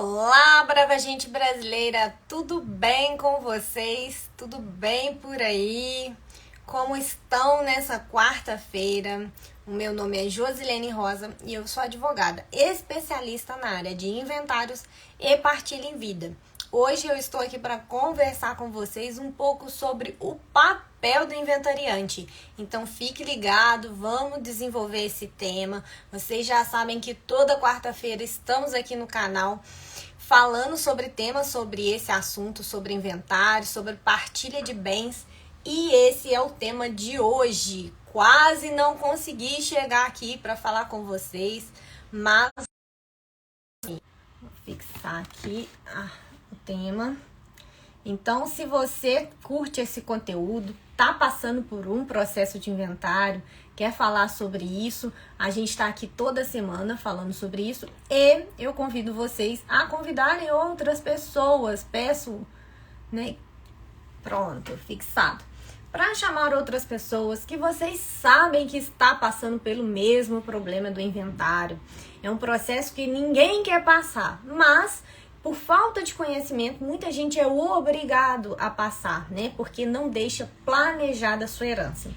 Olá, brava gente brasileira, tudo bem com vocês? Tudo bem por aí? Como estão nessa quarta-feira? O meu nome é Josilene Rosa e eu sou advogada especialista na área de inventários e partilha em vida. Hoje eu estou aqui para conversar com vocês um pouco sobre o papel do inventariante. Então fique ligado, vamos desenvolver esse tema. Vocês já sabem que toda quarta-feira estamos aqui no canal falando sobre temas sobre esse assunto, sobre inventário, sobre partilha de bens. E esse é o tema de hoje. Quase não consegui chegar aqui para falar com vocês, mas vou fixar aqui o tema. Então, se você curte esse conteúdo, tá passando por um processo de inventário, quer falar sobre isso, a gente está aqui toda semana falando sobre isso e eu convido vocês a convidarem outras pessoas. Peço, né? Pronto, fixado. Para chamar outras pessoas que vocês sabem que está passando pelo mesmo problema do inventário. É um processo que ninguém quer passar, mas por falta de conhecimento, muita gente é obrigado a passar, né? Porque não deixa planejada a sua herança.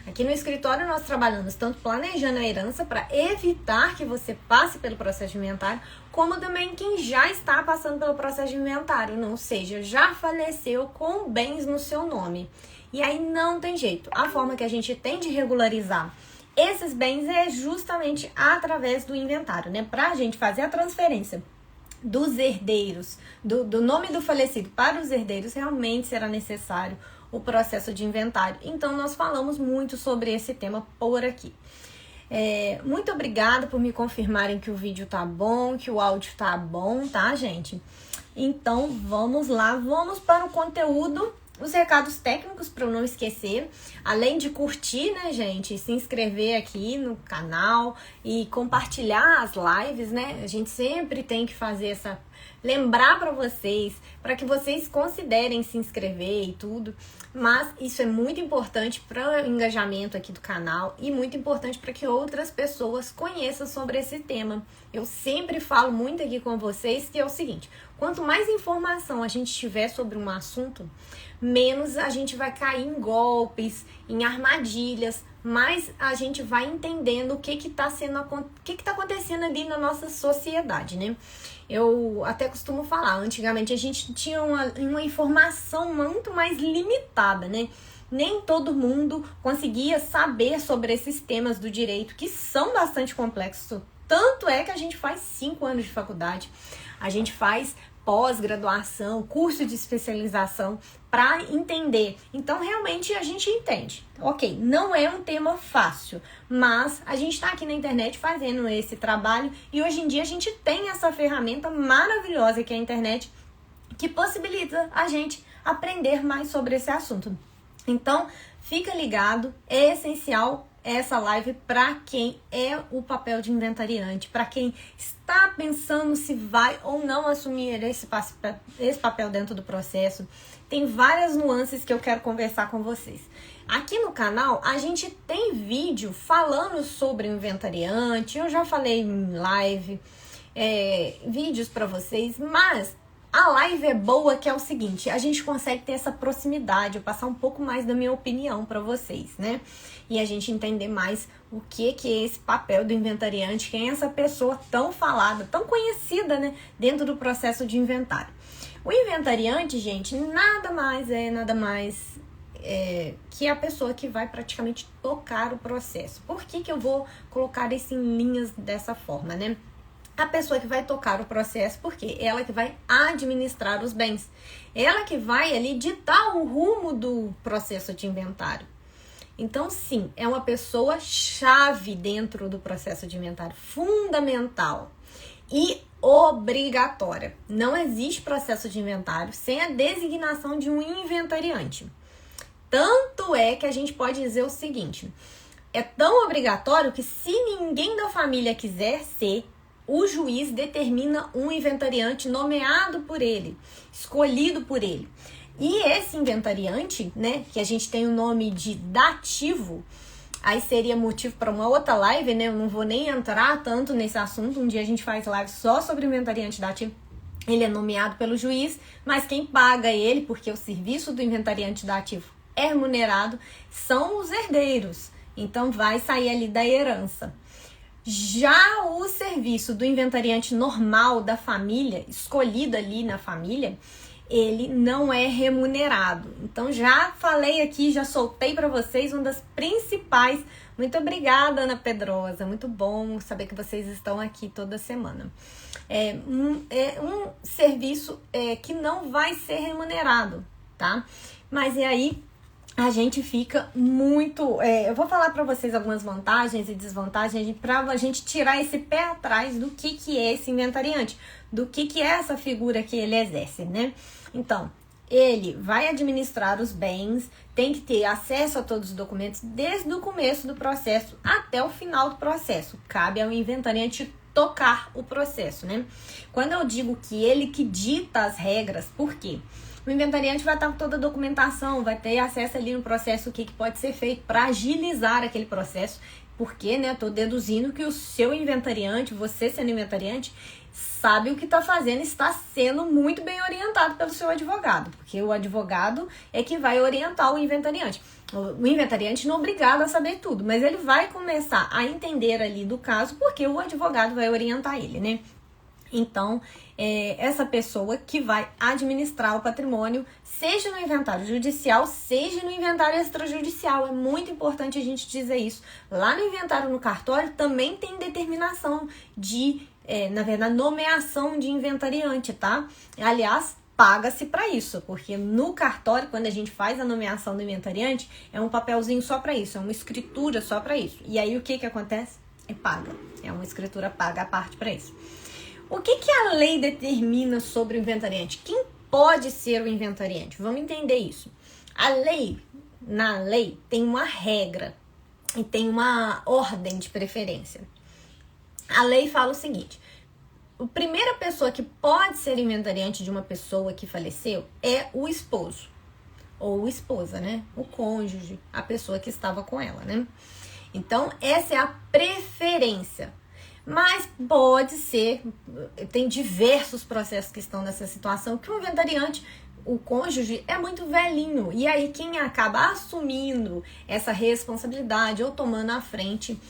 Aqui no escritório nós trabalhamos tanto planejando a herança para evitar que você passe pelo processo de inventário, como também quem já está passando pelo processo de inventário, ou seja, já faleceu com bens no seu nome. E aí não tem jeito. A forma que a gente tem de regularizar esses bens é justamente através do inventário, né? Para a gente fazer a transferência dos herdeiros, do nome do falecido para os herdeiros, realmente será necessário o processo de inventário. Então, nós falamos muito sobre esse tema por aqui. Muito obrigada por me confirmarem que o vídeo tá bom, que o áudio tá bom, tá, gente? Então, vamos lá, vamos para o conteúdo. Os recados técnicos para eu não esquecer, além de curtir, né, gente, se inscrever aqui no canal e compartilhar as lives, né? A gente sempre tem que fazer lembrar para vocês, para que vocês considerem se inscrever e tudo. Mas isso é muito importante para o engajamento aqui do canal e muito importante para que outras pessoas conheçam sobre esse tema. Eu sempre falo muito aqui com vocês que é o seguinte: quanto mais informação a gente tiver sobre um assunto, menos a gente vai cair em golpes, em armadilhas, mais a gente vai entendendo o que está acontecendo ali na nossa sociedade, né? Eu até costumo falar, antigamente a gente tinha uma informação muito mais limitada, né? Nem todo mundo conseguia saber sobre esses temas do direito, que são bastante complexos. Tanto é que a gente faz 5 anos de faculdade, a gente faz pós-graduação, curso de especialização para entender. Então, realmente, a gente entende. Ok, não é um tema fácil, mas a gente está aqui na internet fazendo esse trabalho e hoje em dia a gente tem essa ferramenta maravilhosa que é a internet, que possibilita a gente aprender mais sobre esse assunto. Então, fica ligado, é essencial essa live para quem é o papel de inventariante, para quem está pensando se vai ou não assumir esse papel dentro do processo. Tem várias nuances que eu quero conversar com vocês. Aqui no canal a gente tem vídeo falando sobre o inventariante, eu já falei em live, vídeos para vocês, mas a live é boa que é o seguinte, a gente consegue ter essa proximidade, eu passar um pouco mais da minha opinião para vocês, né? E a gente entender mais o que é esse papel do inventariante, quem é essa pessoa tão falada, tão conhecida, né, dentro do processo de inventário. O inventariante, gente, nada mais que a pessoa que vai praticamente tocar o processo. Por que eu vou colocar isso em linhas dessa forma, né? A pessoa que vai tocar o processo, porque ela que vai administrar os bens. Ela que vai ali ditar o rumo do processo de inventário. Então, sim, é uma pessoa chave dentro do processo de inventário, fundamental e obrigatória. Não existe processo de inventário sem a designação de um inventariante. Tanto é que a gente pode dizer o seguinte: é tão obrigatório que se ninguém da família quiser ser, o juiz determina um inventariante nomeado por ele, escolhido por ele. E esse inventariante, né, que a gente tem o nome de dativo, aí seria motivo para uma outra live, né? Eu não vou nem entrar tanto nesse assunto. Um dia a gente faz live só sobre inventariante dativo. Ele é nomeado pelo juiz, mas quem paga ele, porque o serviço do inventariante dativo é remunerado, são os herdeiros. Então vai sair ali da herança. Já o serviço do inventariante normal da família, escolhido ali na família, ele não é remunerado. Então já falei aqui, já soltei para vocês uma das principais. Muito obrigada, Ana Pedrosa. Muito bom saber que vocês estão aqui toda semana. É um serviço que não vai ser remunerado, tá? Mas e aí a gente fica muito... eu vou falar para vocês algumas vantagens e desvantagens para a gente tirar esse pé atrás do que é esse inventariante, do que é essa figura que ele exerce, né? Então, ele vai administrar os bens, tem que ter acesso a todos os documentos desde o começo do processo até o final do processo. Cabe ao inventariante tocar o processo, né? Quando eu digo que ele que dita as regras, por quê? O inventariante vai estar com toda a documentação, vai ter acesso ali no processo, o que pode ser feito para agilizar aquele processo, porque, né, tô deduzindo que o seu inventariante, você sendo inventariante, sabe o que está fazendo, está sendo muito bem orientado pelo seu advogado, porque o advogado é que vai orientar o inventariante. O inventariante não é obrigado a saber tudo, mas ele vai começar a entender ali do caso, porque o advogado vai orientar ele, né? Então, essa pessoa que vai administrar o patrimônio, seja no inventário judicial, seja no inventário extrajudicial. É muito importante a gente dizer isso. Lá no inventário no cartório também tem determinação de, na verdade, nomeação de inventariante, tá? Aliás, paga-se para isso, porque no cartório, quando a gente faz a nomeação do inventariante, é um papelzinho só para isso, é uma escritura só para isso. E aí o que acontece? Paga. É uma escritura paga à parte para isso. O que a lei determina sobre o inventariante? Quem pode ser o inventariante? Vamos entender isso. Na lei, tem uma regra e tem uma ordem de preferência. A lei fala o seguinte: a primeira pessoa que pode ser inventariante de uma pessoa que faleceu é o esposo ou esposa, né? O cônjuge, a pessoa que estava com ela, né? Então, essa é a preferência. Mas pode ser, tem diversos processos que estão nessa situação, que o inventariante, o cônjuge, é muito velhinho. E aí quem acaba assumindo essa responsabilidade ou tomando a frente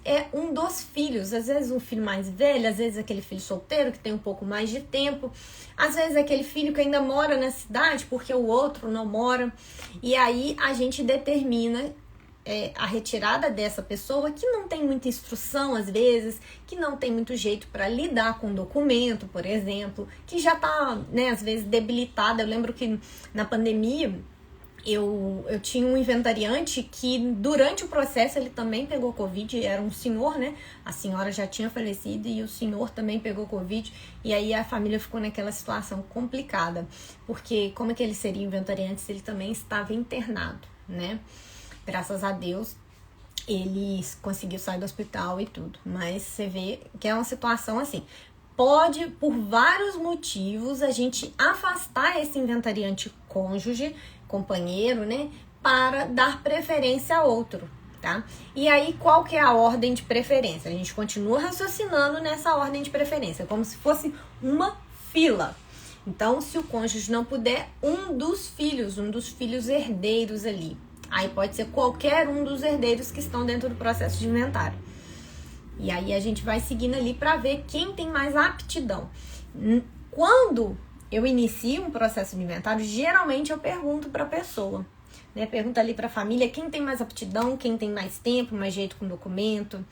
é um dos filhos. Às vezes um filho mais velho, às vezes aquele filho solteiro que tem um pouco mais de tempo. Às vezes aquele filho que ainda mora na cidade porque o outro não mora. E aí a gente determina a retirada dessa pessoa que não tem muita instrução, às vezes, que não tem muito jeito para lidar com documento, por exemplo, que já está, né, às vezes debilitada. Eu lembro que na pandemia eu tinha um inventariante que durante o processo ele também pegou Covid, era um senhor, né? A senhora já tinha falecido e o senhor também pegou Covid, e aí a família ficou naquela situação complicada, porque como é que ele seria inventariante se ele também estava internado, né? Graças a Deus, ele conseguiu sair do hospital e tudo. Mas você vê que é uma situação assim. Pode, por vários motivos, a gente afastar esse inventariante cônjuge, companheiro, né? Para dar preferência a outro, tá? E aí, qual que é a ordem de preferência? A gente continua raciocinando nessa ordem de preferência, como se fosse uma fila. Então, se o cônjuge não puder, um dos filhos herdeiros ali. Aí pode ser qualquer um dos herdeiros que estão dentro do processo de inventário. E aí a gente vai seguindo ali para ver quem tem mais aptidão. Quando eu inicio um processo de inventário, geralmente eu pergunto para a pessoa, né? Pergunto ali para a família quem tem mais aptidão, quem tem mais tempo, mais jeito com documento.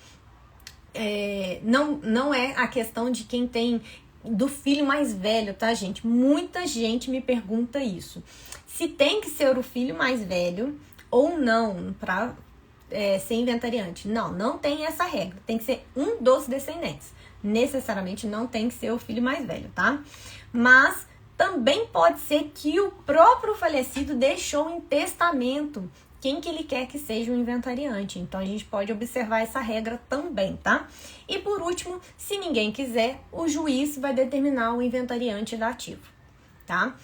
Não é a questão de quem tem do filho mais velho, tá, gente? Muita gente me pergunta isso. Se tem que ser o filho mais velho ou não para ser inventariante. Não tem essa regra. Tem que ser um dos descendentes. Necessariamente não tem que ser o filho mais velho, tá? Mas também pode ser que o próprio falecido deixou em testamento quem que ele quer que seja o inventariante. Então a gente pode observar essa regra também, tá? E por último, se ninguém quiser, o juiz vai determinar o inventariante dativo, tá?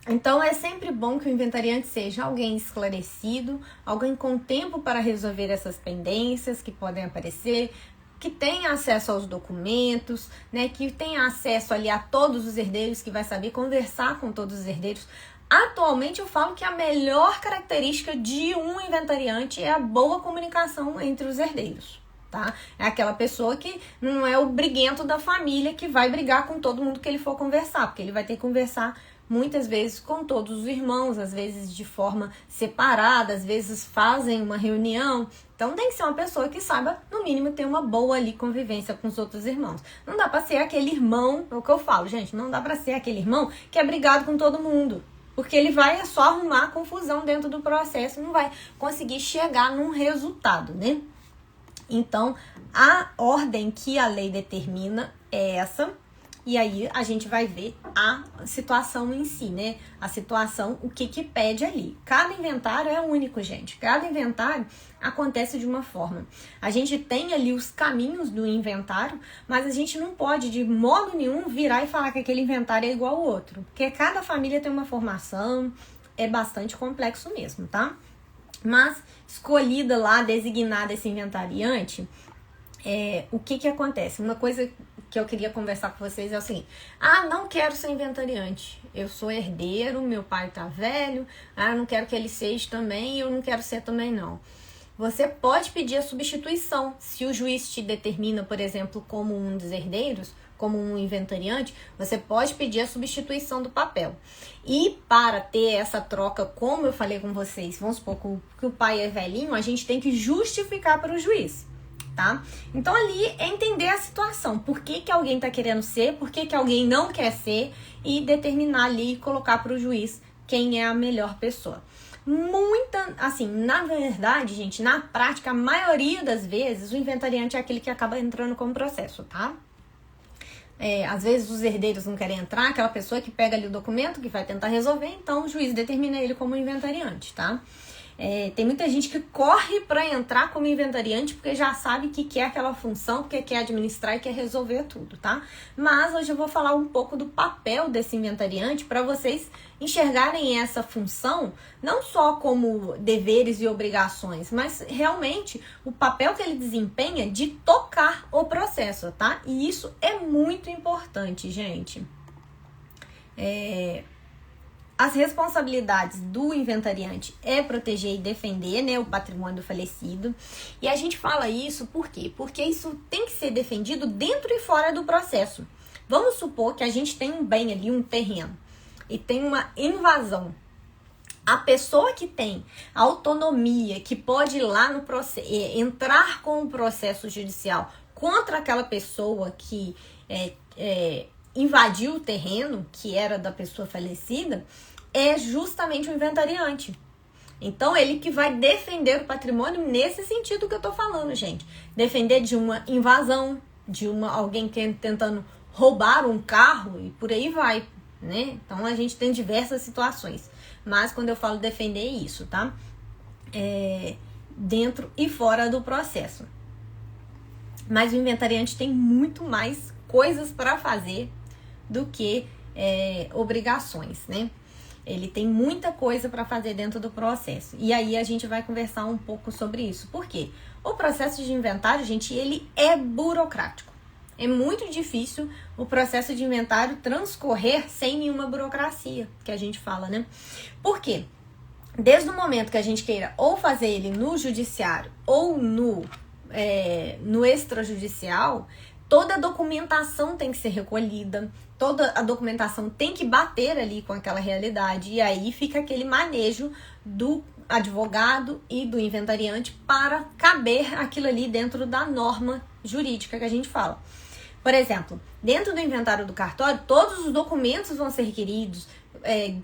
Então, é sempre bom que o inventariante seja alguém esclarecido, alguém com tempo para resolver essas pendências que podem aparecer, que tenha acesso aos documentos, né, que tenha acesso ali a todos os herdeiros, que vai saber conversar com todos os herdeiros. Atualmente eu falo que a melhor característica de um inventariante é a boa comunicação entre os herdeiros, tá? É aquela pessoa que não é o briguento da família que vai brigar com todo mundo que ele for conversar, porque ele vai ter que conversar muitas vezes com todos os irmãos, às vezes de forma separada, às vezes fazem uma reunião. Então tem que ser uma pessoa que saiba, no mínimo, ter uma boa ali convivência com os outros irmãos. Não dá pra ser aquele irmão, é o que eu falo, gente, não dá pra ser aquele irmão que é brigado com todo mundo. Porque ele vai só arrumar confusão dentro do processo, não vai conseguir chegar num resultado, né? Então, a ordem que a lei determina é essa. E aí a gente vai ver a situação em si, né? A situação, o que pede ali. Cada inventário é único, gente. Cada inventário acontece de uma forma. A gente tem ali os caminhos do inventário, mas a gente não pode de modo nenhum virar e falar que aquele inventário é igual ao outro. Porque cada família tem uma formação, é bastante complexo mesmo, tá? Mas escolhida lá, designada esse inventariante, o que acontece? Uma coisa que eu queria conversar com vocês é o seguinte: não quero ser inventariante, eu sou herdeiro, meu pai tá velho, não quero que ele seja também, eu não quero ser também não. Você pode pedir a substituição, se o juiz te determina, por exemplo, como um dos herdeiros, como um inventariante, você pode pedir a substituição do papel. E para ter essa troca, como eu falei com vocês, vamos supor que o pai é velhinho, a gente tem que justificar para o juiz. Tá? Então ali é entender a situação, por que alguém tá querendo ser, por que alguém não quer ser, e determinar ali e colocar para o juiz quem é a melhor pessoa. Na verdade, gente, na prática, a maioria das vezes, o inventariante é aquele que acaba entrando com o processo, tá? Às vezes os herdeiros não querem entrar, aquela pessoa que pega ali o documento, que vai tentar resolver, então o juiz determina ele como inventariante, tá? Tem muita gente que corre para entrar como inventariante porque já sabe que quer aquela função, porque quer administrar e quer resolver tudo, tá? Mas hoje eu vou falar um pouco do papel desse inventariante para vocês enxergarem essa função não só como deveres e obrigações, mas realmente o papel que ele desempenha de tocar o processo, tá? E isso é muito importante, gente. As responsabilidades do inventariante é proteger e defender, né, o patrimônio do falecido. E a gente fala isso por quê? Porque isso tem que ser defendido dentro e fora do processo. Vamos supor que a gente tem um bem ali, um terreno, e tem uma invasão. A pessoa que tem autonomia, que pode ir lá no processo, entrar com o processo judicial contra aquela pessoa que invadiu o terreno, que era da pessoa falecida, é justamente o inventariante. Então, ele que vai defender o patrimônio nesse sentido que eu tô falando, gente. Defender de uma invasão, de alguém tentando roubar um carro e por aí vai, né? Então, a gente tem diversas situações. Mas, quando eu falo defender, é isso, tá? Dentro e fora do processo. Mas o inventariante tem muito mais coisas para fazer do que obrigações, né? Ele tem muita coisa para fazer dentro do processo. E aí a gente vai conversar um pouco sobre isso. Por quê? O processo de inventário, gente, ele é burocrático. É muito difícil o processo de inventário transcorrer sem nenhuma burocracia, que a gente fala, né? Por quê? Desde o momento que a gente queira ou fazer ele no judiciário ou no extrajudicial, toda a documentação tem que ser recolhida, toda a documentação tem que bater ali com aquela realidade, e aí fica aquele manejo do advogado e do inventariante para caber aquilo ali dentro da norma jurídica que a gente fala. Por exemplo, dentro do inventário do cartório, todos os documentos vão ser requeridos,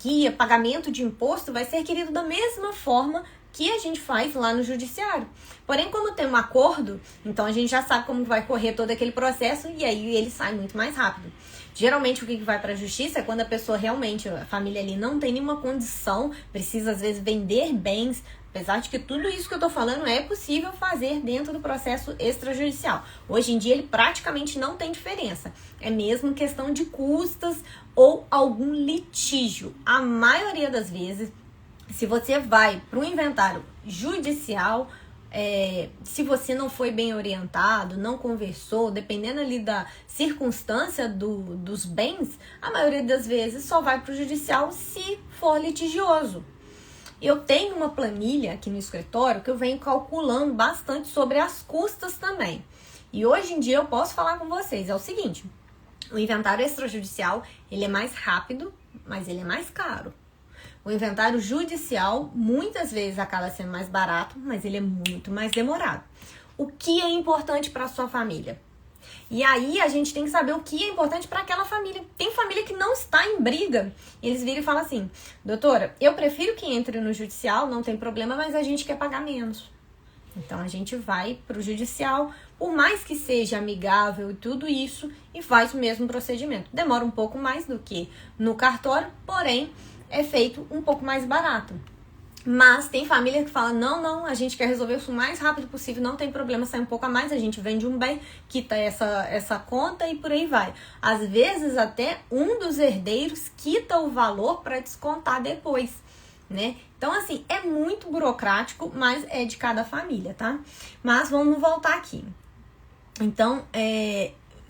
guia, pagamento de imposto vai ser requerido da mesma forma que a gente faz lá no judiciário. Porém, como tem um acordo, então a gente já sabe como vai correr todo aquele processo e aí ele sai muito mais rápido. Geralmente o que vai para a justiça é quando a pessoa realmente, a família ali não tem nenhuma condição, precisa às vezes vender bens, apesar de que tudo isso que eu tô falando é possível fazer dentro do processo extrajudicial. Hoje em dia ele praticamente não tem diferença, é mesmo questão de custas ou algum litígio. A maioria das vezes, se você vai para o inventário judicial, se você não foi bem orientado, não conversou, dependendo ali da circunstância dos bens, a maioria das vezes só vai para o judicial se for litigioso. Eu tenho uma planilha aqui no escritório que eu venho calculando bastante sobre as custas também. E hoje em dia eu posso falar com vocês, é o seguinte, o inventário extrajudicial, ele é mais rápido, mas ele é mais caro. O inventário judicial, muitas vezes, acaba sendo mais barato, mas ele é muito mais demorado. O que é importante para a sua família? E aí, a gente tem que saber o que é importante para aquela família. Tem família que não está em briga. E eles viram e falam assim, doutora, eu prefiro que entre no judicial, não tem problema, mas a gente quer pagar menos. Então, a gente vai para o judicial, por mais que seja amigável e tudo isso, e faz o mesmo procedimento. Demora um pouco mais do que no cartório, porém, é feito um pouco mais barato. Mas tem família que fala, não, a gente quer resolver isso o mais rápido possível, não tem problema, sai um pouco a mais, a gente vende um bem, quita essa conta e por aí vai. Às vezes até um dos herdeiros quita o valor para descontar depois, né? Então assim, é muito burocrático, mas é de cada família, tá? Mas vamos voltar aqui. Então,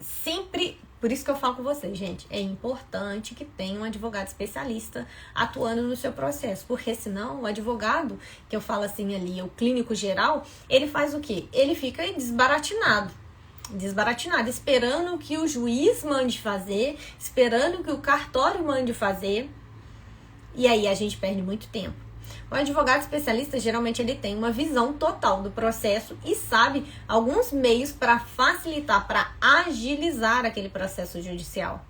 sempre... Por isso que eu falo com vocês, gente, é importante que tenha um advogado especialista atuando no seu processo, porque senão o advogado, que eu falo assim ali, o clínico geral, ele faz o quê? Ele fica desbaratinado, esperando que o juiz mande fazer, esperando que o cartório mande fazer, e aí a gente perde muito tempo. O advogado especialista, geralmente, ele tem uma visão total do processo e sabe alguns meios para facilitar, para agilizar aquele processo judicial,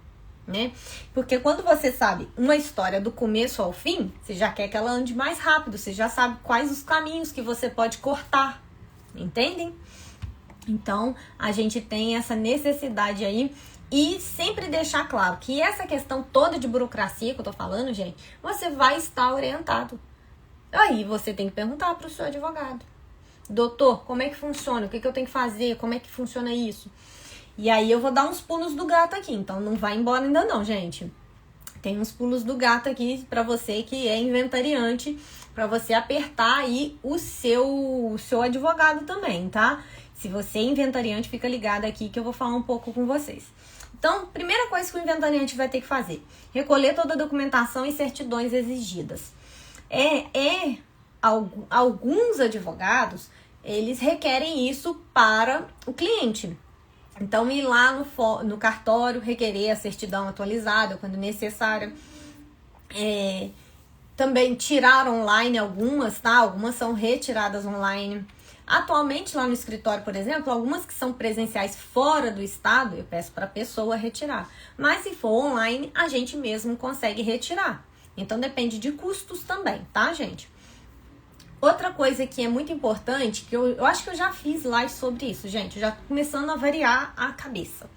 né? Porque quando você sabe uma história do começo ao fim, você já quer que ela ande mais rápido, você já sabe quais os caminhos que você pode cortar, entendem? Então, a gente tem essa necessidade aí. E sempre deixar claro que essa questão toda de burocracia que eu tô falando, gente, você vai estar orientado. Aí você tem que perguntar para o seu advogado. Doutor, como é que funciona? O que eu tenho que fazer? Como é que funciona isso? E aí eu vou dar uns pulos do gato aqui. Então não vai embora ainda não, gente. Tem uns pulos do gato aqui para você que é inventariante, para você apertar aí o seu advogado também, tá? Se você é inventariante, fica ligado aqui que eu vou falar um pouco com vocês. Então, primeira coisa que o inventariante vai ter que fazer, recolher toda a documentação e certidões exigidas. Alguns advogados, eles requerem isso para o cliente. Então, ir lá no cartório, requerer a certidão atualizada quando necessário. Também tirar online algumas, tá? Algumas são retiradas online. Atualmente, lá no escritório, por exemplo, algumas que são presenciais fora do estado, eu peço para a pessoa retirar. Mas se for online, a gente mesmo consegue retirar. Então, depende de custos também, tá, gente? Outra coisa que é muito importante, que eu acho que eu já fiz live sobre isso, gente, já tô começando a variar a cabeça.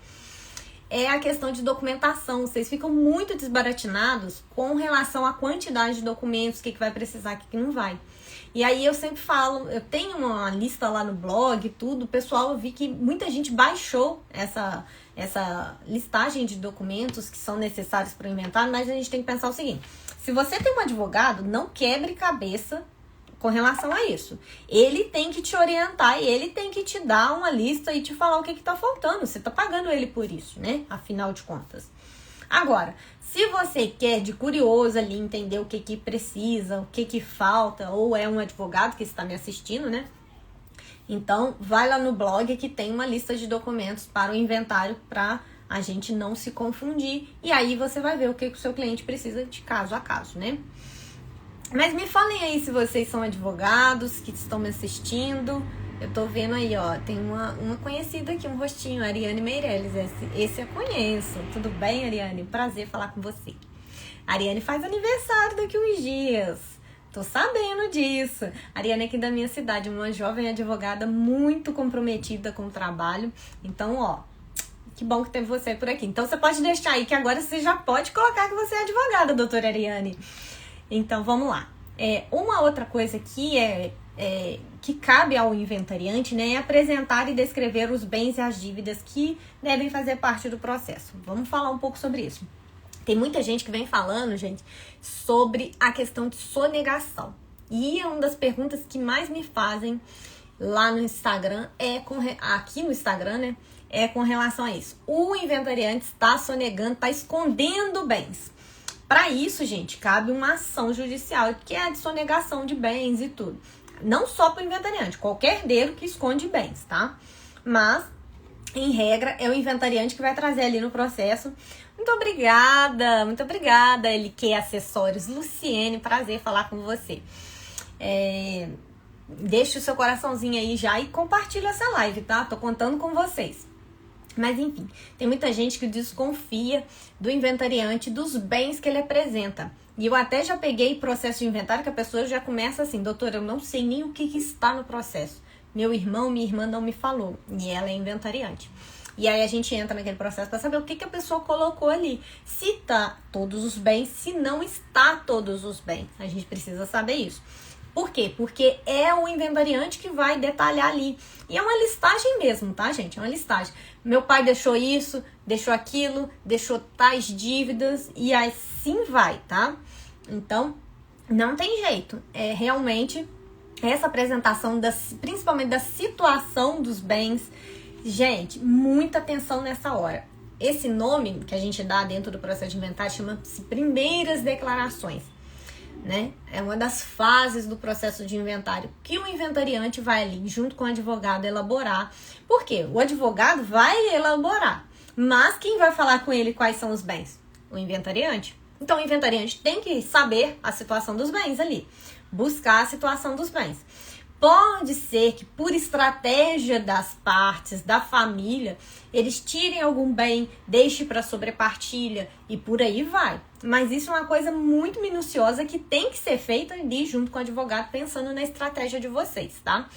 É a questão de documentação. Vocês ficam muito desbaratinados com relação à quantidade de documentos, o que vai precisar, o que não vai. E aí eu sempre falo, eu tenho uma lista lá no blog, tudo, pessoal, eu vi que muita gente baixou essa listagem de documentos que são necessários para o inventário, mas a gente tem que pensar o seguinte, se você tem um advogado, não quebre cabeça com relação a isso. Ele tem que te orientar e ele tem que te dar uma lista e te falar o que está faltando. Você está pagando ele por isso, né? Afinal de contas. Agora, se você quer de curioso ali entender o que precisa, o que falta, ou é um advogado que está me assistindo, né? Então, vai lá no blog que tem uma lista de documentos para o inventário para a gente não se confundir. E aí você vai ver o que o seu cliente precisa de caso a caso, né? Mas me falem aí se vocês são advogados que estão me assistindo. Eu tô vendo aí, ó, tem uma conhecida aqui, um rostinho, Ariane Meirelles. Esse eu conheço. Tudo bem, Ariane? Prazer falar com você. A Ariane faz aniversário daqui uns dias. Tô sabendo disso. A Ariane é aqui da minha cidade, uma jovem advogada muito comprometida com o trabalho. Então, ó, que bom que teve você por aqui. Então, você pode deixar aí que agora você já pode colocar que você é advogada, doutora Ariane. Então, vamos lá. Uma outra coisa que cabe ao inventariante, né, é apresentar e descrever os bens e as dívidas que devem fazer parte do processo. Vamos falar um pouco sobre isso. Tem muita gente que vem falando, gente, sobre a questão de sonegação. E é uma das perguntas que mais me fazem lá no Instagram, aqui no Instagram, né? É com relação a isso. O inventariante está sonegando, está escondendo bens. Para isso, gente, cabe uma ação judicial, que é a de sonegação de bens e tudo. Não só para o inventariante, qualquer herdeiro que esconde bens, tá? Mas, em regra, é o inventariante que vai trazer ali no processo. Muito obrigada, LQ Acessórios. Luciene, prazer falar com você. Deixa o seu coraçãozinho aí já e compartilha essa live, tá? Tô contando com vocês. Mas enfim, tem muita gente que desconfia do inventariante, dos bens que ele apresenta. E eu até já peguei processo de inventário que a pessoa já começa assim: doutora, eu não sei nem o que está no processo. Meu irmão, minha irmã não me falou. E ela é inventariante. E aí a gente entra naquele processo para saber o que a pessoa colocou ali. Se tá todos os bens, se não está todos os bens. A gente precisa saber isso. Por quê? Porque é o inventariante que vai detalhar ali. E é uma listagem mesmo, tá, gente? É uma listagem. Meu pai deixou isso, deixou aquilo, deixou tais dívidas e assim vai, tá? Então, não tem jeito. É realmente essa apresentação, principalmente da situação dos bens. Gente, muita atenção nessa hora. Esse nome que a gente dá dentro do processo de inventário chama-se primeiras declarações. Né? É uma das fases do processo de inventário que o inventariante vai ali, junto com o advogado, elaborar. Por quê? O advogado vai elaborar, mas quem vai falar com ele quais são os bens? O inventariante. Então, o inventariante tem que saber a situação dos bens ali, buscar a situação dos bens. Pode ser que, por estratégia das partes, da família, eles tirem algum bem, deixem para sobrepartilha e por aí vai. Mas isso é uma coisa muito minuciosa que tem que ser feita ali junto com o advogado, pensando na estratégia de vocês, tá?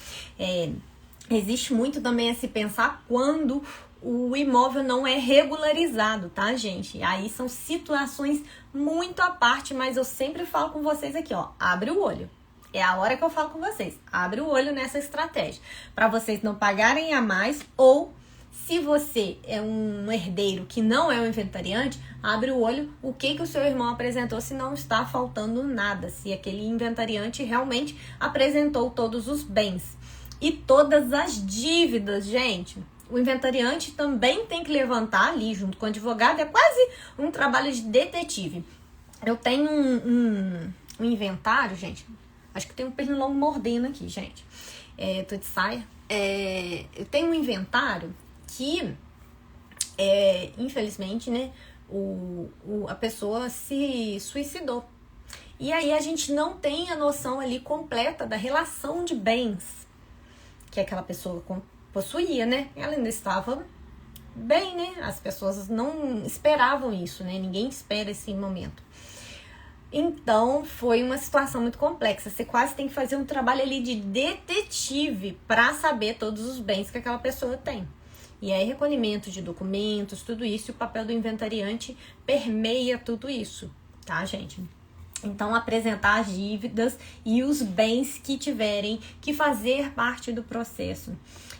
Existe muito também a se pensar quando o imóvel não é regularizado, tá, gente? E aí são situações muito à parte, mas eu sempre falo com vocês aqui, ó, abre o olho. É a hora que eu falo com vocês. Abre o olho nessa estratégia. Para vocês não pagarem a mais, ou se você é um herdeiro que não é um inventariante, abre o olho o que o seu irmão apresentou, se não está faltando nada. Se aquele inventariante realmente apresentou todos os bens. E todas as dívidas, gente. O inventariante também tem que levantar ali, junto com o advogado. É quase um trabalho de detetive. Eu tenho um inventário, gente. Acho que tem um pernilongo mordendo aqui, gente. Tô de saia. Eu tenho um inventário que, infelizmente, né, a pessoa se suicidou. E aí a gente não tem a noção ali completa da relação de bens que aquela pessoa possuía, né? Ela ainda estava bem, né? As pessoas não esperavam isso, né? Ninguém espera esse momento. Então, foi uma situação muito complexa. Você quase tem que fazer um trabalho ali de detetive para saber todos os bens que aquela pessoa tem. E aí, recolhimento de documentos, tudo isso, e o papel do inventariante permeia tudo isso, tá, gente? Então, apresentar as dívidas e os bens que tiverem que fazer parte do processo.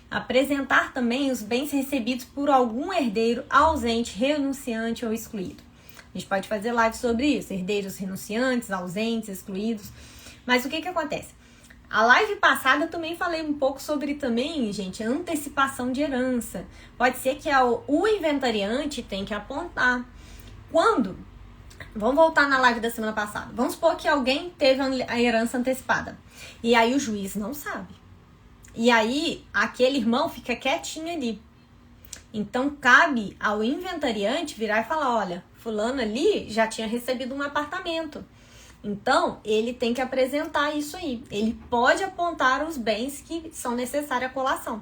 Apresentar também os bens recebidos por algum herdeiro ausente, renunciante ou excluído. A gente pode fazer live sobre isso, herdeiros renunciantes, ausentes, excluídos. Mas o que acontece? A live passada eu também falei um pouco sobre também, gente, antecipação de herança. Pode ser que o inventariante tem que apontar. Quando? Vamos voltar na live da semana passada. Vamos supor que alguém teve a herança antecipada. E aí o juiz não sabe. E aí aquele irmão fica quietinho ali. Então, cabe ao inventariante virar e falar, olha, fulano ali já tinha recebido um apartamento. Então, ele tem que apresentar isso aí. Ele pode apontar os bens que são necessários à colação.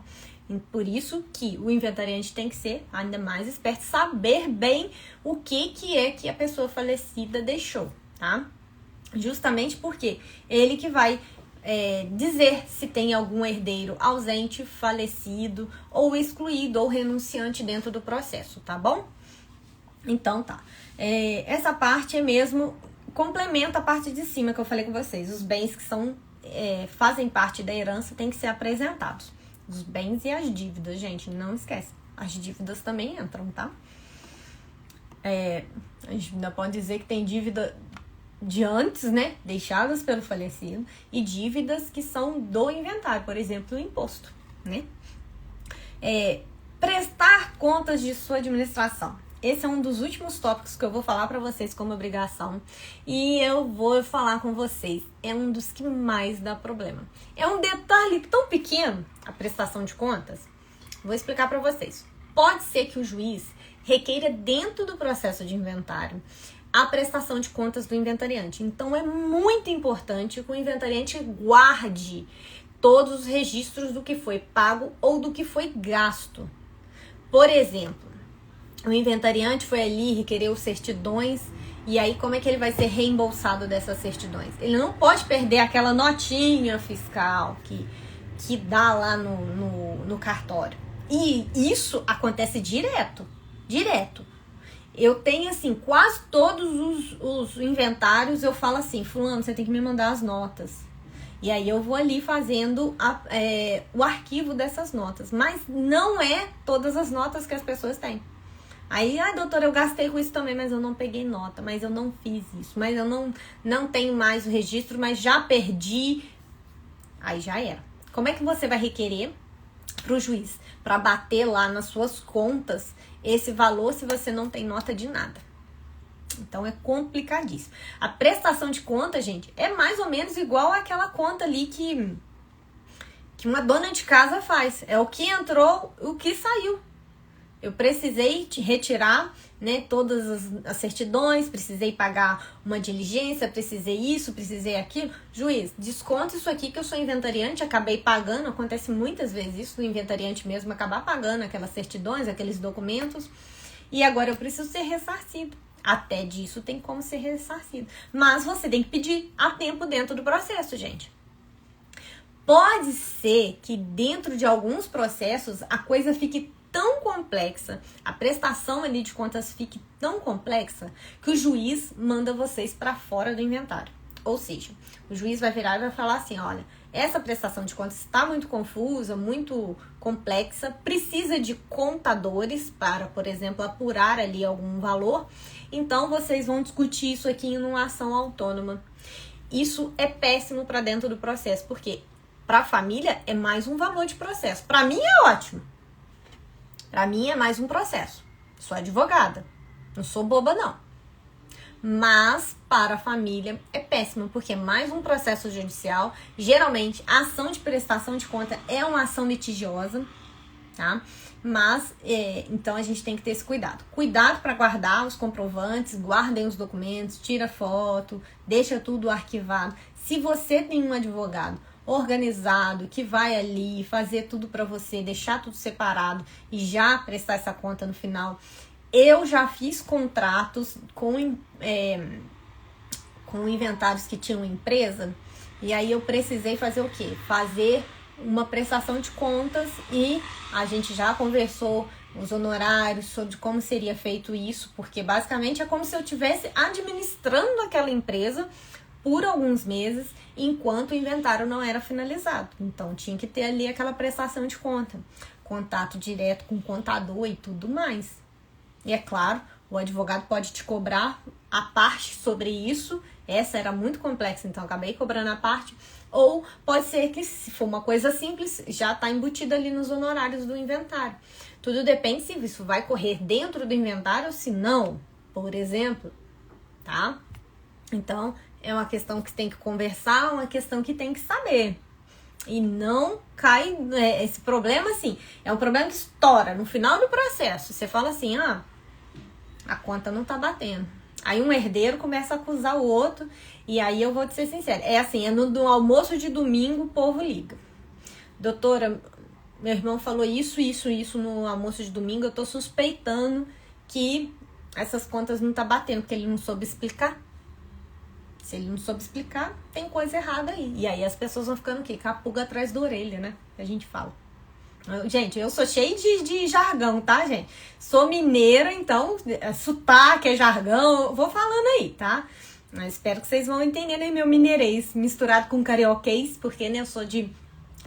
Por isso que o inventariante tem que ser ainda mais esperto, saber bem o que é que a pessoa falecida deixou, tá? Justamente porque ele que vai dizer se tem algum herdeiro ausente, falecido, ou excluído, ou renunciante dentro do processo, tá bom? Então tá. Essa parte mesmo complementa a parte de cima que eu falei com vocês. Os bens que fazem parte da herança têm que ser apresentados. Os bens e as dívidas, gente, não esquece. As dívidas também entram, tá? A gente ainda pode dizer que tem dívida de antes, né, deixadas pelo falecido, e dívidas que são do inventário, por exemplo, o imposto, né? Prestar contas de sua administração. Esse é um dos últimos tópicos que eu vou falar para vocês como obrigação, e eu vou falar com vocês, é um dos que mais dá problema. É um detalhe tão pequeno, a prestação de contas. Vou explicar para vocês. Pode ser que o juiz requeira dentro do processo de inventário a prestação de contas do inventariante. Então, é muito importante que o inventariante guarde todos os registros do que foi pago ou do que foi gasto. Por exemplo, o inventariante foi ali requerer os certidões, e aí como é que ele vai ser reembolsado dessas certidões? Ele não pode perder aquela notinha fiscal que dá lá no cartório. E isso acontece direto. Eu tenho, assim, quase todos os inventários, eu falo assim, fulano, você tem que me mandar as notas. E aí eu vou ali fazendo o arquivo dessas notas. Mas não é todas as notas que as pessoas têm. Aí, doutora, eu gastei com isso também, mas eu não peguei nota, mas eu não fiz isso, mas eu não tenho mais o registro, mas já perdi. Aí já era. Como é que você vai requerer para o juiz para bater lá nas suas contas esse valor se você não tem nota de nada? Então é complicadíssimo. A prestação de conta, gente, é mais ou menos igual àquela conta ali que uma dona de casa faz. É o que entrou, o que saiu. Eu precisei retirar, né, todas as certidões, precisei pagar uma diligência, precisei isso, precisei aquilo. Juiz, desconta isso aqui que eu sou inventariante, acabei pagando. Acontece muitas vezes isso, do inventariante mesmo acabar pagando aquelas certidões, aqueles documentos. E agora eu preciso ser ressarcido. Até disso tem como ser ressarcido. Mas você tem que pedir a tempo dentro do processo, gente. Pode ser que dentro de alguns processos a coisa fique tão complexa, a prestação ali de contas fique tão complexa que o juiz manda vocês para fora do inventário. Ou seja, o juiz vai virar e vai falar assim, olha, essa prestação de contas está muito confusa, muito complexa, precisa de contadores para, por exemplo, apurar ali algum valor, então vocês vão discutir isso aqui em uma ação autônoma. Isso é péssimo para dentro do processo, porque para a família é mais um valor de processo. Para mim é ótimo. Para mim é mais um processo. Sou advogada. Não sou boba, não. Mas para a família é péssimo, porque é mais um processo judicial. Geralmente, a ação de prestação de conta é uma ação litigiosa, tá? Mas, então a gente tem que ter esse cuidado. Cuidado para guardar os comprovantes, guardem os documentos, tira foto, deixa tudo arquivado. Se você tem um advogado organizado, que vai ali fazer tudo para você, deixar tudo separado e já prestar essa conta no final. Eu já fiz contratos com inventários que tinham empresa, e aí eu precisei fazer o quê? Fazer uma prestação de contas, e a gente já conversou os honorários sobre como seria feito isso, porque basicamente é como se eu estivesse administrando aquela empresa por alguns meses, enquanto o inventário não era finalizado. Então, tinha que ter ali aquela prestação de conta, contato direto com o contador e tudo mais. E é claro, o advogado pode te cobrar a parte sobre isso. Essa era muito complexa, então acabei cobrando a parte. Ou pode ser que, se for uma coisa simples, já está embutido ali nos honorários do inventário. Tudo depende se isso vai correr dentro do inventário ou se não, por exemplo, tá? Então, é uma questão que tem que conversar, uma questão que tem que saber. E não cai... esse problema, assim, é um problema que estoura no final do processo. Você fala assim, a conta não tá batendo. Aí um herdeiro começa a acusar o outro, e aí eu vou te ser sincera. É assim, no almoço de domingo, o povo liga. Doutora, meu irmão falou isso no almoço de domingo, eu tô suspeitando que essas contas não tá batendo, porque ele não soube explicar. Se ele não soube explicar, tem coisa errada aí. E aí as pessoas vão ficando o quê? Com a pulga atrás da orelha, né? Que a gente fala. Gente, eu sou cheia de jargão, tá, gente? Sou mineira, então sotaque é jargão. Eu vou falando aí, tá? Mas espero que vocês vão entender, né, meu mineirês misturado com carioquês, porque, né, eu sou de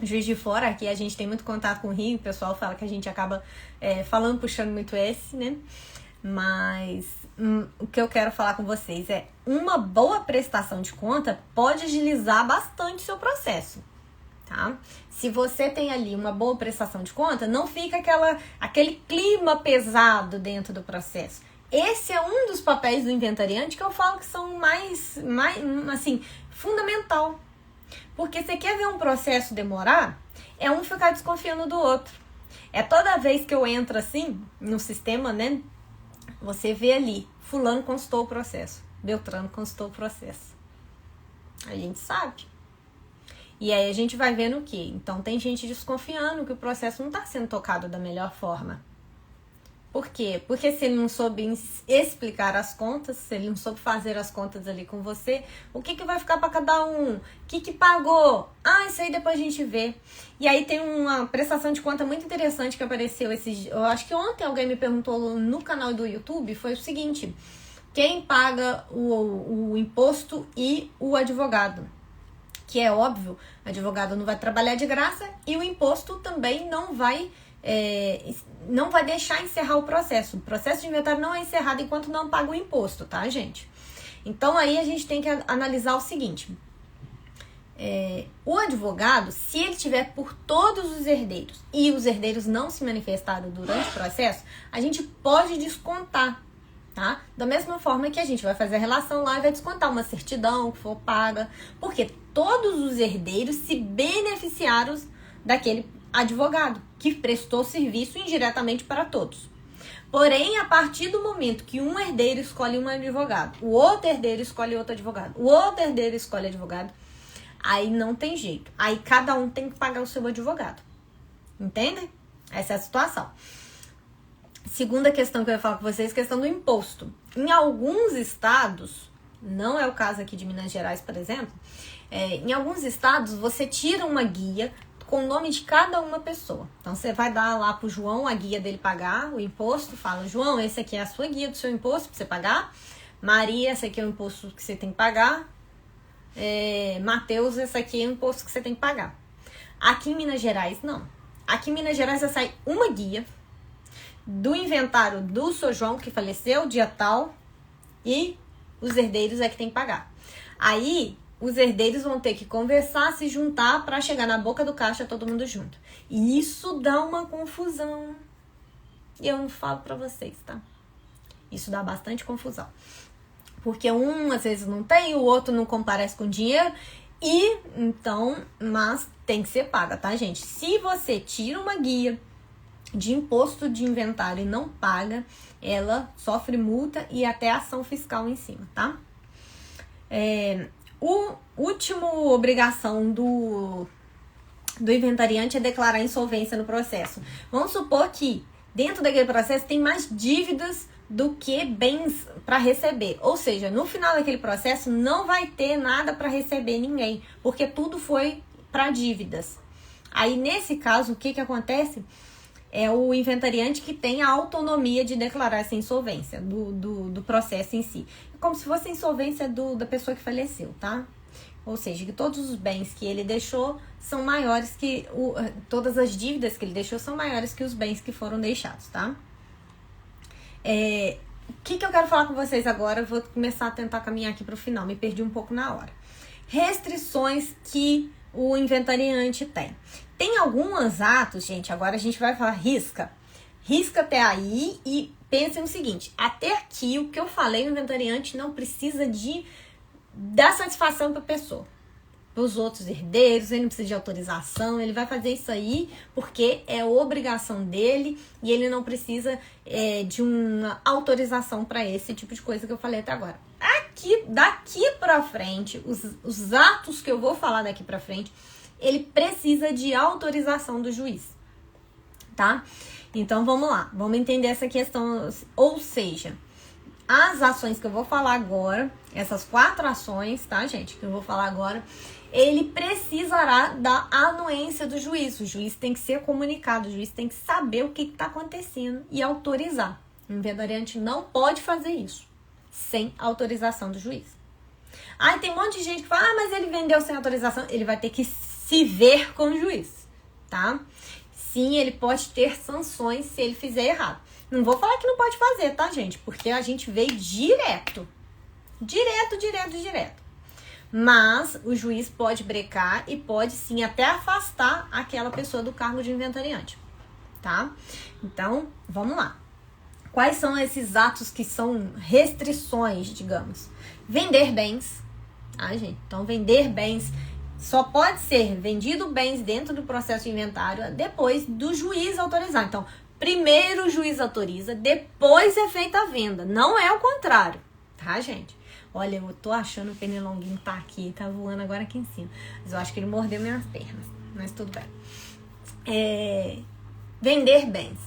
Juiz de Fora. Aqui a gente tem muito contato com o Rio. O pessoal fala que a gente acaba falando, puxando muito esse, né? Mas o que eu quero falar com vocês é uma boa prestação de conta pode agilizar bastante o seu processo, tá? Se você tem ali uma boa prestação de conta, não fica aquele clima pesado dentro do processo. Esse é um dos papéis do inventariante que eu falo que são mais assim, fundamental. Porque você quer ver um processo demorar, é um ficar desconfiando do outro. É toda vez que eu entro assim no sistema, né? Você vê ali, fulano consultou o processo, Beltrano consultou o processo. A gente sabe. E aí a gente vai vendo o quê? Então tem gente desconfiando que o processo não está sendo tocado da melhor forma. Por quê? Porque se ele não soube explicar as contas, se ele não soube fazer as contas ali com você, o que vai ficar para cada um? O que pagou? Ah, isso aí depois a gente vê. E aí tem uma prestação de conta muito interessante que apareceu eu acho que ontem alguém me perguntou no canal do YouTube, foi o seguinte: quem paga o imposto e o advogado? Que é óbvio, o advogado não vai trabalhar de graça e o imposto também não vai deixar encerrar o processo. O processo de inventário não é encerrado enquanto não paga o imposto, tá, gente? Então, aí a gente tem que analisar o seguinte. O advogado, se ele tiver por todos os herdeiros e os herdeiros não se manifestaram durante o processo, a gente pode descontar, tá? Da mesma forma que a gente vai fazer a relação lá e vai descontar uma certidão que for paga, porque todos os herdeiros se beneficiaram daquele advogado que prestou serviço indiretamente para todos. Porém, a partir do momento que um herdeiro escolhe um advogado, o outro herdeiro escolhe outro advogado, o outro herdeiro escolhe advogado, aí não tem jeito. Aí cada um tem que pagar o seu advogado. Entendem? Essa é a situação. Segunda questão que eu ia falar com vocês, questão do imposto. Em alguns estados, não é o caso aqui de Minas Gerais, por exemplo, em alguns estados você tira uma guia com o nome de cada uma pessoa. Então, você vai dar lá pro João a guia dele pagar o imposto. Fala, João, esse aqui é a sua guia do seu imposto pra você pagar. Maria, esse aqui é o imposto que você tem que pagar. Mateus, esse aqui é o imposto que você tem que pagar. Aqui em Minas Gerais, não. Aqui em Minas Gerais, sai uma guia do inventário do seu João, que faleceu, dia tal, e os herdeiros é que tem que pagar. Aí, os herdeiros vão ter que conversar, se juntar para chegar na boca do caixa todo mundo junto. E isso dá uma confusão. E eu não falo para vocês, tá? Isso dá bastante confusão. Porque um às vezes não tem, o outro não comparece com dinheiro. E então, mas tem que ser paga, tá, gente? Se você tira uma guia de imposto de inventário e não paga, ela sofre multa e até ação fiscal em cima, tá? O último obrigação do inventariante é declarar insolvência no processo. Vamos supor que dentro daquele processo tem mais dívidas do que bens para receber. Ou seja, no final daquele processo não vai ter nada para receber ninguém, porque tudo foi para dívidas. Aí, nesse caso, o que acontece? É o inventariante que tem a autonomia de declarar essa insolvência do processo em si. É como se fosse a insolvência da pessoa que faleceu, tá? Ou seja, que todos os bens que ele deixou são maiores que... todas as dívidas que ele deixou são maiores que os bens que foram deixados, tá? O que eu quero falar com vocês agora? Eu vou começar a tentar caminhar aqui para o final. Me perdi um pouco na hora. Restrições que o inventariante tem. Tem alguns atos, gente, agora a gente vai falar risca. Risca até aí e pense no seguinte. Até aqui, o que eu falei, o inventariante não precisa dar satisfação para a pessoa. Para os outros herdeiros, ele não precisa de autorização, ele vai fazer isso aí porque é obrigação dele e ele não precisa de uma autorização para esse tipo de coisa que eu falei até agora. Daqui para frente, os atos que eu vou falar daqui para frente, ele precisa de autorização do juiz, tá? Então, vamos lá, vamos entender essa questão, ou seja, as ações que eu vou falar agora, essas 4 ações, tá, gente, que eu vou falar agora, ele precisará da anuência do juiz. O juiz tem que ser comunicado, o juiz tem que saber o que está acontecendo e autorizar. O inventariante não pode fazer isso sem autorização do juiz. Tem um monte de gente que fala, mas ele vendeu sem autorização. Ele vai ter que se ver com o juiz, tá? Sim, ele pode ter sanções se ele fizer errado. Não vou falar que não pode fazer, tá, gente? Porque a gente vê direto. Direto. Mas o juiz pode brecar e pode sim até afastar aquela pessoa do cargo de inventariante, tá? Então, vamos lá. Quais são esses atos que são restrições, digamos? Vender bens, tá, gente? Então, vender bens só pode ser vendido bens dentro do processo de inventário depois do juiz autorizar. Então, primeiro o juiz autoriza, depois é feita a venda. Não é o contrário, tá, gente? Olha, eu tô achando o pernilonguinho tá aqui, tá voando agora aqui em cima. Mas eu acho que ele mordeu minhas pernas, mas tudo bem. Vender bens.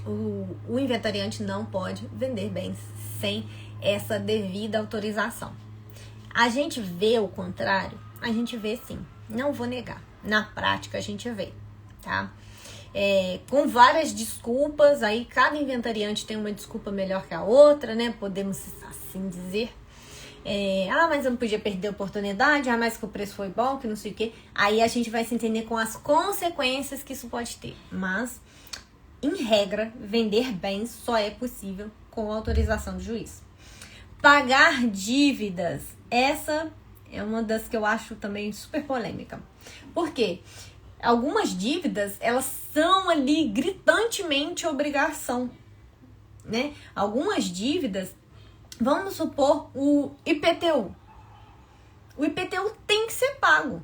O inventariante não pode vender bens sem essa devida autorização. A gente vê o contrário? A gente vê sim, não vou negar. Na prática a gente vê, tá? Com várias desculpas, aí cada inventariante tem uma desculpa melhor que a outra, né? Podemos assim dizer. Mas eu não podia perder a oportunidade, mas que o preço foi bom, que não sei o quê. Aí a gente vai se entender com as consequências que isso pode ter. Mas, em regra, vender bens só é possível com autorização do juiz. Pagar dívidas, essa é uma das que eu acho também super polêmica. Por quê? Algumas dívidas, elas são ali gritantemente obrigação, né? Algumas dívidas, vamos supor o IPTU. O IPTU tem que ser pago.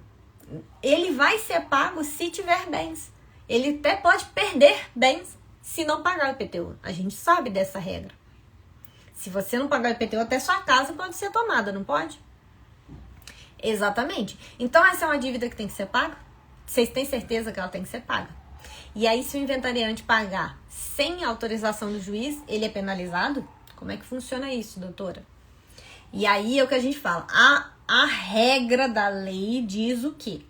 Ele vai ser pago se tiver bens. Ele até pode perder bens se não pagar o IPTU. A gente sabe dessa regra. Se você não pagar o IPTU, até sua casa pode ser tomada, não pode? Exatamente. Então, essa é uma dívida que tem que ser paga? Vocês têm certeza que ela tem que ser paga? E aí, se o inventariante pagar sem autorização do juiz, ele é penalizado? Como é que funciona isso, doutora? E aí é o que a gente fala. A regra da lei diz o quê?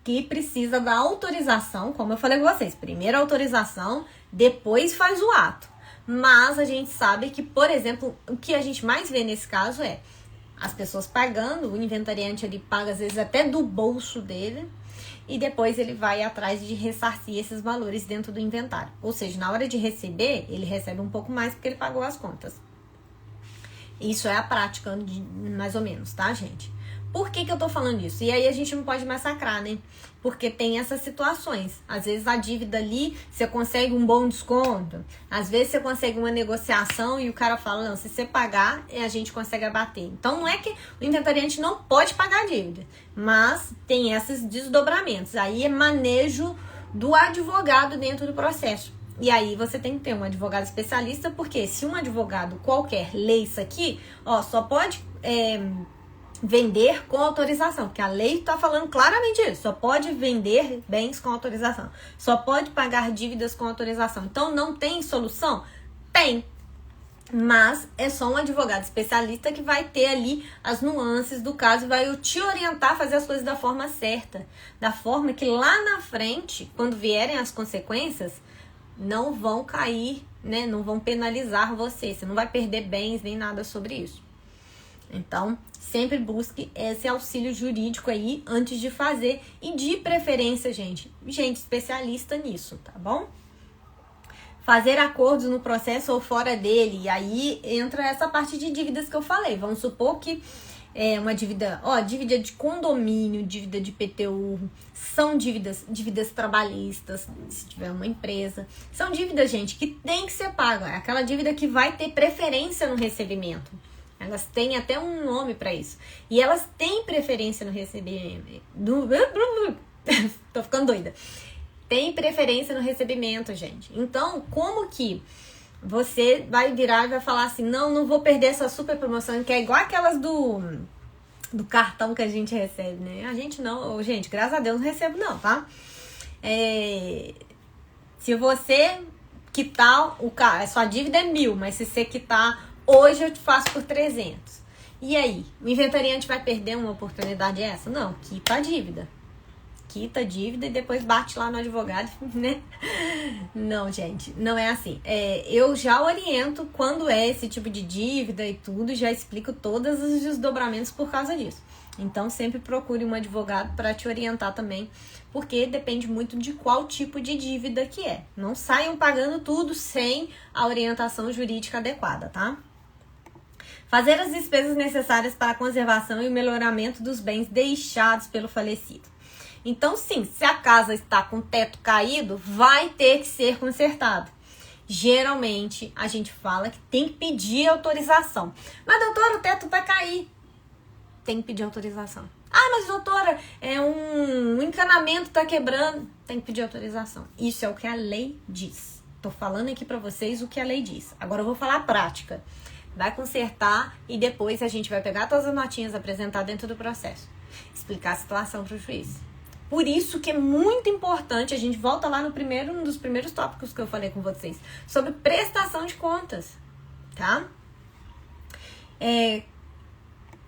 Que precisa da autorização, como eu falei com vocês. Primeiro a autorização, depois faz o ato. Mas a gente sabe que, por exemplo, o que a gente mais vê nesse caso é as pessoas pagando, o inventariante ele paga às vezes até do bolso dele e depois ele vai atrás de ressarcir esses valores dentro do inventário. Ou seja, na hora de receber, ele recebe um pouco mais porque ele pagou as contas. Isso é a prática, mais ou menos, tá, gente? Por que eu tô falando isso? E aí a gente não pode massacrar, né? Porque tem essas situações. Às vezes a dívida ali, você consegue um bom desconto. Às vezes você consegue uma negociação e o cara fala, não, se você pagar, a gente consegue abater. Então não é que o inventariante não pode pagar a dívida. Mas tem esses desdobramentos. Aí é manejo do advogado dentro do processo. E aí você tem que ter um advogado especialista, porque se um advogado qualquer lê isso aqui, só pode... vender com autorização, porque a lei está falando claramente isso, só pode vender bens com autorização, só pode pagar dívidas com autorização. Então não tem solução? Tem, mas é só um advogado especialista que vai ter ali as nuances do caso e vai te orientar a fazer as coisas da forma certa, da forma que lá na frente, quando vierem as consequências, não vão cair, né? Não vão penalizar você não vai perder bens nem nada sobre isso. Então, sempre busque esse auxílio jurídico aí antes de fazer. E de preferência, gente especialista nisso, tá bom? Fazer acordos no processo ou fora dele. E aí entra essa parte de dívidas que eu falei. Vamos supor que uma dívida, dívida de condomínio, dívida de IPTU, são dívidas trabalhistas, se tiver uma empresa. São dívidas, gente, que tem que ser paga. É aquela dívida que vai ter preferência no recebimento. Elas têm até um nome para isso. E elas têm preferência no recebimento. Tô ficando doida. Tem preferência no recebimento, gente. Então, como que você vai virar e vai falar assim, não vou perder essa super promoção, que é igual aquelas do cartão que a gente recebe, né? A gente não, gente, graças a Deus não recebo não, tá? Se você quitar a sua dívida é 1.000, mas se você quitar hoje eu te faço por 300. E aí? O inventariante vai perder uma oportunidade essa? Não, quita a dívida. quita a dívida e depois bate lá no advogado, né? Não, gente, não é assim. Eu já oriento quando é esse tipo de dívida e tudo, já explico todos os desdobramentos por causa disso. Então, sempre procure um advogado para te orientar também, porque depende muito de qual tipo de dívida que é. Não saiam pagando tudo sem a orientação jurídica adequada, tá? Fazer as despesas necessárias para a conservação e o melhoramento dos bens deixados pelo falecido. Então, sim, se a casa está com o teto caído, vai ter que ser consertado. Geralmente, a gente fala que tem que pedir autorização. Mas, doutora, o teto vai cair. Tem que pedir autorização. Ah, mas, doutora, um encanamento está quebrando. Tem que pedir autorização. Isso é o que a lei diz. Tô falando aqui para vocês o que a lei diz. Agora eu vou falar a prática. Vai consertar e depois a gente vai pegar todas as notinhas, apresentar dentro do processo. Explicar a situação para o juiz. Por isso que é muito importante, a gente volta lá um dos primeiros tópicos que eu falei com vocês, sobre prestação de contas, tá?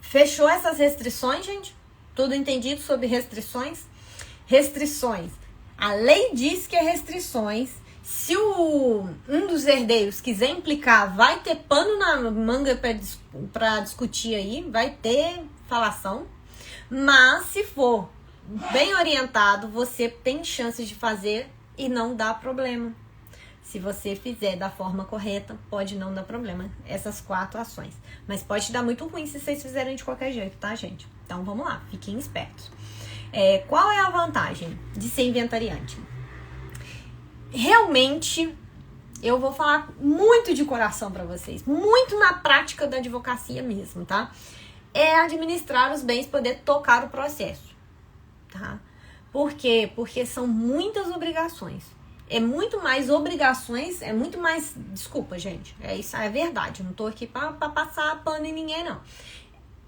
Fechou essas restrições, gente? Tudo entendido sobre restrições? Restrições. A lei diz que é restrições. Se um dos herdeiros quiser implicar, vai ter pano na manga para discutir aí, vai ter falação. Mas se for bem orientado, você tem chances de fazer e não dá problema. Se você fizer da forma correta, pode não dar problema. Essas 4 ações. Mas pode dar muito ruim se vocês fizerem de qualquer jeito, tá, gente? Então vamos lá, fiquem espertos. Qual é a vantagem de ser inventariante? Realmente, eu vou falar muito de coração para vocês, muito na prática da advocacia mesmo, tá? É administrar os bens, poder tocar o processo, tá? Por quê? Porque são muitas obrigações. É muito mais obrigações, é muito mais... Desculpa, gente, isso é verdade, eu não tô aqui pra passar pano em ninguém, não.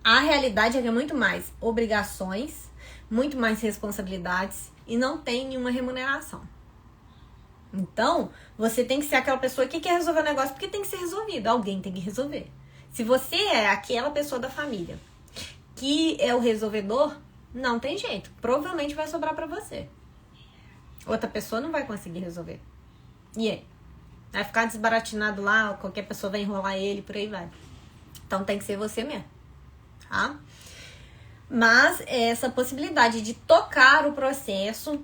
A realidade é que é muito mais obrigações, muito mais responsabilidades e não tem nenhuma remuneração. Então, você tem que ser aquela pessoa que quer resolver o negócio porque tem que ser resolvido. Alguém tem que resolver. Se você é aquela pessoa da família que é o resolvedor, não tem jeito. Provavelmente vai sobrar pra você. Outra pessoa não vai conseguir resolver. E aí? Vai ficar desbaratinado lá, qualquer pessoa vai enrolar ele, por aí vai. Então, tem que ser você mesmo. Tá? Mas essa possibilidade de tocar o processo...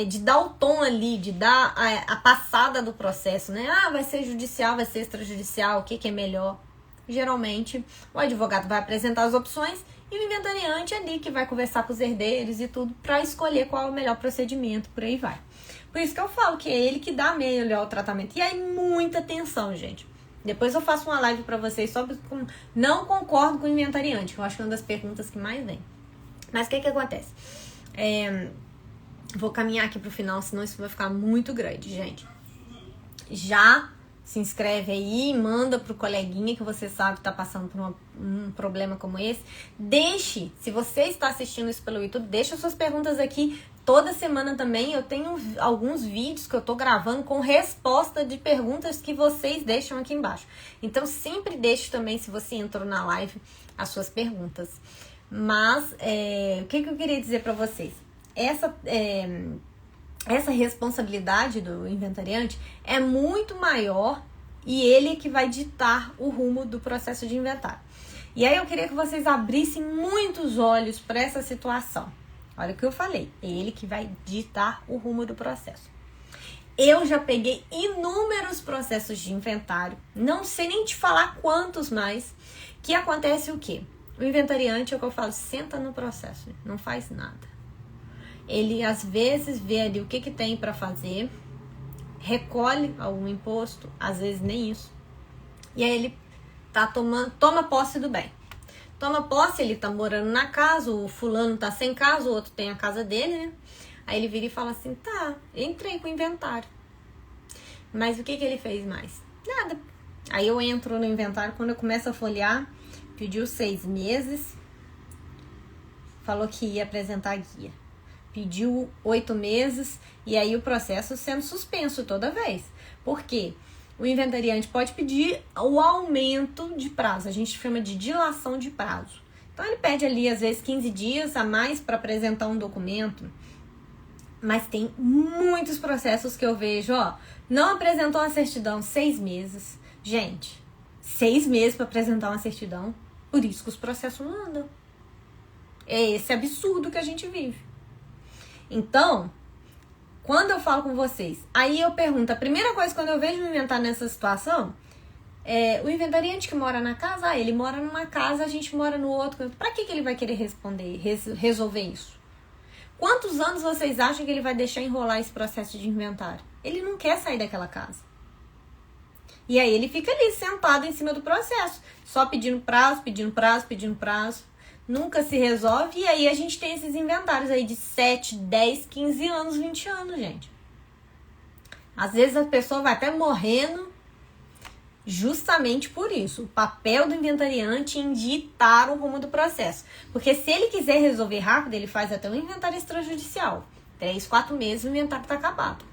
de dar o tom ali, de dar a passada do processo, né? Ah, vai ser judicial, vai ser extrajudicial, o que é melhor? Geralmente, o advogado vai apresentar as opções e o inventariante ali que vai conversar com os herdeiros e tudo para escolher qual é o melhor procedimento, por aí vai. Por isso que eu falo que é ele que dá melhor o tratamento. E aí, muita atenção, gente. Depois eu faço uma live para vocês sobre como não concordo com o inventariante, que eu acho que é uma das perguntas que mais vem. Mas o que acontece? Vou caminhar aqui pro final, senão isso vai ficar muito grande, gente. Já se inscreve aí, manda pro coleguinha que você sabe que tá passando por um problema como esse. Deixe, se você está assistindo isso pelo YouTube, deixa suas perguntas aqui. Toda semana também eu tenho alguns vídeos que eu tô gravando com resposta de perguntas que vocês deixam aqui embaixo. Então sempre deixe também, se você entrou na live, as suas perguntas. Mas, o que eu queria dizer pra vocês? Essa responsabilidade do inventariante é muito maior e ele é que vai ditar o rumo do processo de inventário. E aí eu queria que vocês abrissem muitos olhos para essa situação. Olha o que eu falei, é ele que vai ditar o rumo do processo. Eu já peguei inúmeros processos de inventário, não sei nem te falar quantos mais, que acontece o quê? O inventariante, é o que eu falo, senta no processo, não faz nada. Ele, às vezes, vê ali o que tem para fazer, recolhe algum imposto, às vezes nem isso. E aí ele toma posse do bem. Toma posse, ele tá morando na casa, o fulano tá sem casa, o outro tem a casa dele, né? Aí ele vira e fala assim, tá, entrei com o inventário. Mas o que ele fez mais? Nada. Aí eu entro no inventário, quando eu começo a folhear, pediu 6 meses, falou que ia apresentar a guia. Pediu 8 meses e aí o processo sendo suspenso toda vez. Por quê? O inventariante pode pedir o aumento de prazo. A gente chama de dilação de prazo. Então ele pede ali, às vezes, 15 dias a mais para apresentar um documento. Mas tem muitos processos que eu vejo, ó, não apresentou uma certidão 6 meses. Gente, 6 meses para apresentar uma certidão, por isso que os processos não andam. É esse absurdo que a gente vive. Então, quando eu falo com vocês, aí eu pergunto, a primeira coisa quando eu vejo um inventário nessa situação, o inventariante que mora na casa, ele mora numa casa, a gente mora no outro. Pra que ele vai querer resolver isso? Quantos anos vocês acham que ele vai deixar enrolar esse processo de inventário? Ele não quer sair daquela casa. E aí ele fica ali, sentado em cima do processo, só pedindo prazo, pedindo prazo, pedindo prazo. Nunca se resolve, e aí a gente tem esses inventários aí de 7, 10, 15 anos, 20 anos, gente. Às vezes a pessoa vai até morrendo justamente por isso. O papel do inventariante é ditar o rumo do processo. Porque se ele quiser resolver rápido, ele faz até um inventário extrajudicial. 3, 4 meses o inventário está acabado.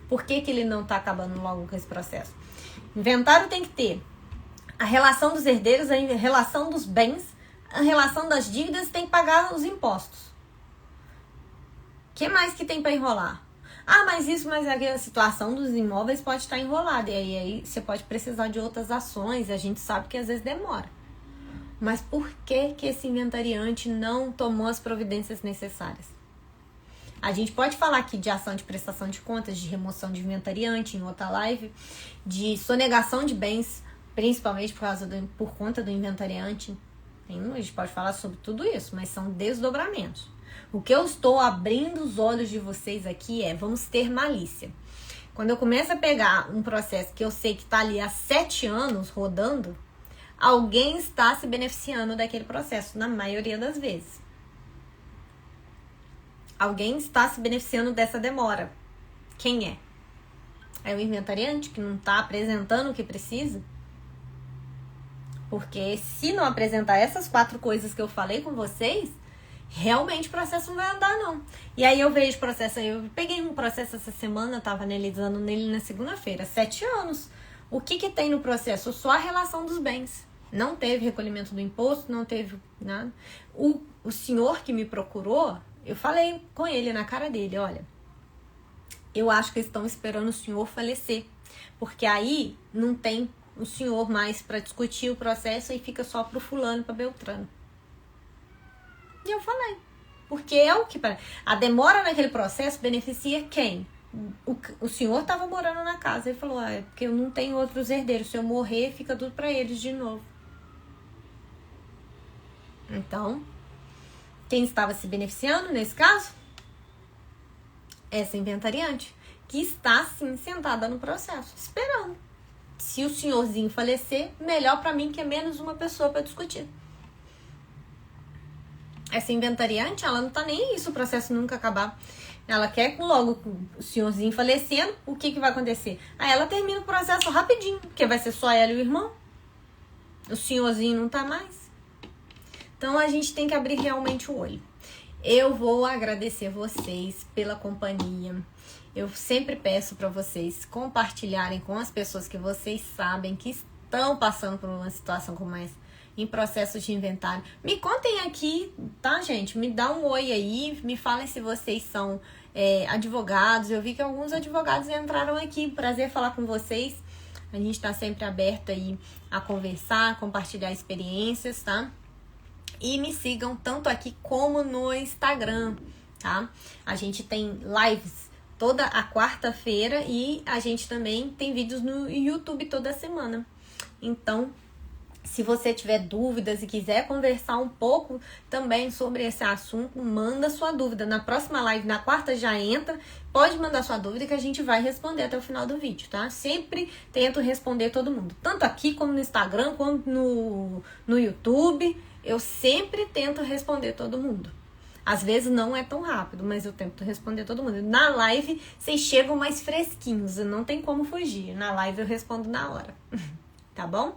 Por que ele não está acabando logo com esse processo? Inventário tem que ter a relação dos herdeiros, a relação dos bens, a relação das dívidas, tem que pagar os impostos. O que mais que tem para enrolar? Ah, mas a situação dos imóveis pode estar enrolada. E aí você pode precisar de outras ações. E a gente sabe que às vezes demora. Mas por que esse inventariante não tomou as providências necessárias? A gente pode falar aqui de ação de prestação de contas, de remoção de inventariante em outra live, de sonegação de bens, principalmente por conta do inventariante. A gente pode falar sobre tudo isso, mas são desdobramentos. O que eu estou abrindo os olhos de vocês aqui vamos ter malícia. Quando eu começo a pegar um processo que eu sei que está ali há 7 anos rodando, alguém está se beneficiando daquele processo, na maioria das vezes. Alguém está se beneficiando dessa demora. Quem é? É o inventariante que não está apresentando o que precisa? Porque se não apresentar essas 4 coisas que eu falei com vocês, realmente o processo não vai andar, não. E aí eu vejo processo, eu peguei um processo essa semana, estava analisando nele na segunda-feira, 7 anos. O que tem no processo? Só a relação dos bens. Não teve recolhimento do imposto, não teve nada. O senhor que me procurou, eu falei com ele na cara dele, olha, eu acho que estão esperando o senhor falecer, porque aí não tem o senhor mais para discutir o processo e fica só pro fulano, para Beltrano. E eu falei, porque é o que... A demora naquele processo beneficia quem? O senhor estava morando na casa. Ele falou, é porque eu não tenho outros herdeiros. Se eu morrer, fica tudo para eles de novo. Então, quem estava se beneficiando nesse caso? Essa inventariante, que está sim sentada no processo, esperando. Se o senhorzinho falecer, melhor para mim, que é menos uma pessoa para discutir. Essa inventariante, ela não tá nem aí se o processo nunca acabar. Ela quer que logo o senhorzinho falecendo, o que vai acontecer? Aí ela termina o processo rapidinho, porque vai ser só ela e o irmão. O senhorzinho não tá mais. Então a gente tem que abrir realmente o olho. Eu vou agradecer vocês pela companhia. Eu sempre peço para vocês compartilharem com as pessoas que vocês sabem que estão passando por uma situação como essa, em processos de inventário. Me contem aqui, tá, gente? Me dá um oi aí, me falem se vocês são advogados. Eu vi que alguns advogados entraram aqui. Prazer falar com vocês. A gente tá sempre aberto aí a conversar, compartilhar experiências, tá? E me sigam tanto aqui como no Instagram, tá? A gente tem lives toda a quarta-feira e a gente também tem vídeos no YouTube toda semana. Então, se você tiver dúvidas e quiser conversar um pouco também sobre esse assunto, manda sua dúvida. Na próxima live, na quarta, já entra. Pode mandar sua dúvida que a gente vai responder até o final do vídeo, tá? Sempre tento responder todo mundo. Tanto aqui como no Instagram, como no YouTube. Eu sempre tento responder todo mundo. Às vezes não é tão rápido, mas eu tento responder todo mundo. Na live, vocês chegam mais fresquinhos, não tem como fugir. Na live eu respondo na hora, tá bom?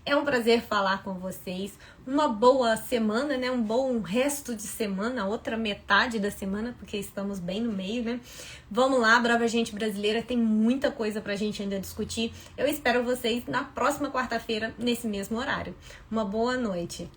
É um prazer falar com vocês. Uma boa semana, né? Um bom resto de semana, outra metade da semana, porque estamos bem no meio, né? Vamos lá, Brava Gente Brasileira, tem muita coisa pra gente ainda discutir. Eu espero vocês na próxima quarta-feira, nesse mesmo horário. Uma boa noite.